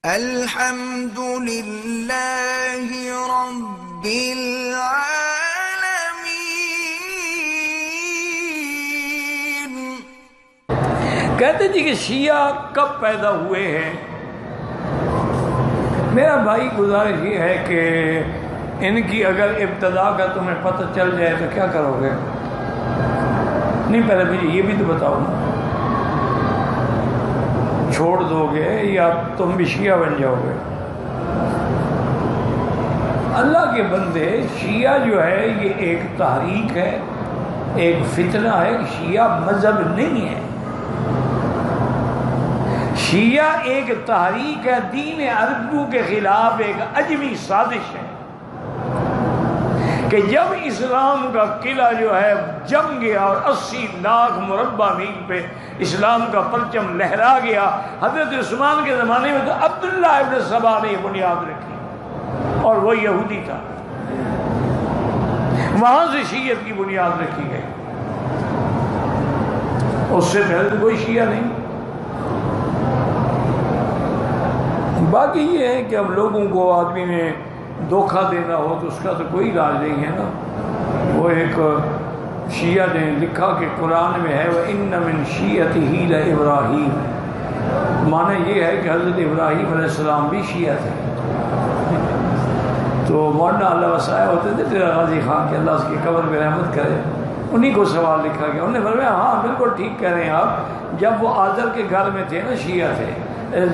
الحمد للہ رب العالمین۔ کہتے جی کہ شیعہ کب پیدا ہوئے ہیں؟ میرا بھائی گزارش یہ ہے کہ ان کی اگر ابتدا کا تمہیں پتہ چل جائے تو کیا کرو گے؟ نہیں، پہلے مجھے یہ بھی تو بتاؤ، چھوڑ دو گے یا تم بھی شیعہ بن جاؤ گے؟ اللہ کے بندے، شیعہ جو ہے یہ ایک تحریک ہے، ایک فتنہ ہے۔ شیعہ مذہب نہیں ہے، شیعہ ایک تحریک ہے، دین عربوں کے خلاف ایک عجمی سازش ہے کہ جب اسلام کا قلعہ جو ہے جم گیا اور 80 لاکھ مربع میل پہ اسلام کا پرچم لہرا گیا، حضرت عثمان کے زمانے میں تو عبداللہ ابن سبا نے یہ بنیاد رکھی اور وہ یہودی تھا، وہاں سے شیعت کی بنیاد رکھی گئی، اس سے پہلے تو کوئی شیعہ نہیں۔ باقی یہ ہے کہ اب لوگوں کو آدمی نے دھوکہ دینا ہو تو اس کا تو کوئی علاج نہیں ہے نا۔ وہ ایک شیعہ نے لکھا کہ قرآن میں ہے وَإِنَّ مِن شِيَّتِهِ لَإِبْرَاهِيمَ، معنی یہ ہے کہ حضرت ابراہیم علیہ السلام بھی شیعہ تھے۔ تو مولانا اللہ وسائے ہوتے تھے تیرا غازی خان کہ اللہ اس کی قبر میں رحمت کرے، انہی کو سوال لکھا گیا، انہوں نے فرمایا ہاں بالکل ٹھیک کہہ رہے ہیں آپ، جب وہ آذر کے گھر میں تھے نا شیعہ تھے،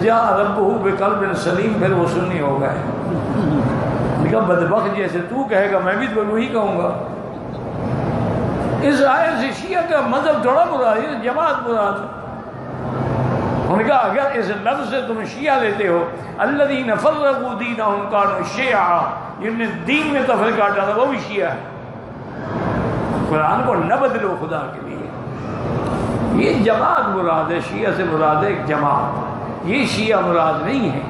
جاء ربہ بقلب سلیم، پھر وہ سنی ہو گئے۔ کہا بدبخت جیسے تو کہے گا میں بھی تو وہی کہوں گا۔ اس آیت سے شیعہ کا مذہب تھوڑا مراد ہے، جماعت مراد ہے۔ انہوں نے کہا اگر اس لفظ سے تم شیعہ لیتے ہو، الذین فرقوا دینہم کانوا شیعا، جن نے دین میں تفرقہ ڈالا وہ بھی شیعہ ہے۔ قرآن کو نہ بدلو خدا کے لیے، یہ جماعت مراد ہے، شیعہ سے مراد ہے ایک جماعت، یہ شیعہ مراد نہیں ہے۔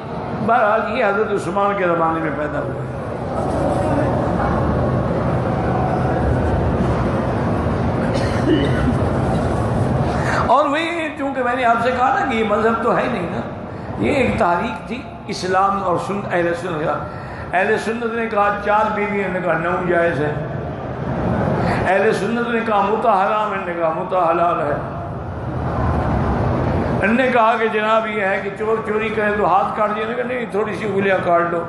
بہرحال یہ حضرت عثمان کے زمانے میں پیدا ہوا ہے۔ اور وہی چونکہ میں نے آپ سے کہا نا کہ یہ مذہب تو ہے نہیں نا، یہ ایک تحریک تھی اسلام اور اہل سنت کا۔ اہل سنت نے کہا 4 بیویوں نے کہا 9 جائز ہے، اہل سنت نے کہا متع حرام، انہوں نے کہا متع حلال ہے، انہوں نے کہا کہ جناب یہ ہے کہ چور چوری کرے تو ہاتھ کاٹ دیا، کہ نہیں تھوڑی سی انگلیاں کاٹ لو۔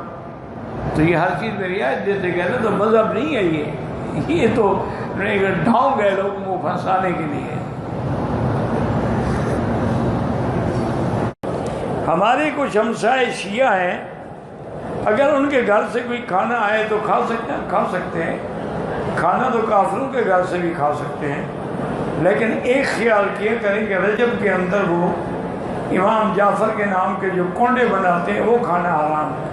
تو یہ ہر چیز میں رعایت دیتے گئے نا، تو مذہب نہیں ہے یہ تو ڈھاؤں گئے لوگوں کو پھنسانے کے لیے۔ ہمارے کچھ ہمسائے شیعہ ہیں، اگر ان کے گھر سے کوئی کھانا آئے تو کھا سکتے ہیں، کھانا تو کافروں کے گھر سے بھی کھا سکتے ہیں، لیکن ایک خیال کیا کریں کہ رجب کے اندر وہ امام جعفر کے نام کے جو کونڈے بناتے ہیں وہ کھانا حرام ہے۔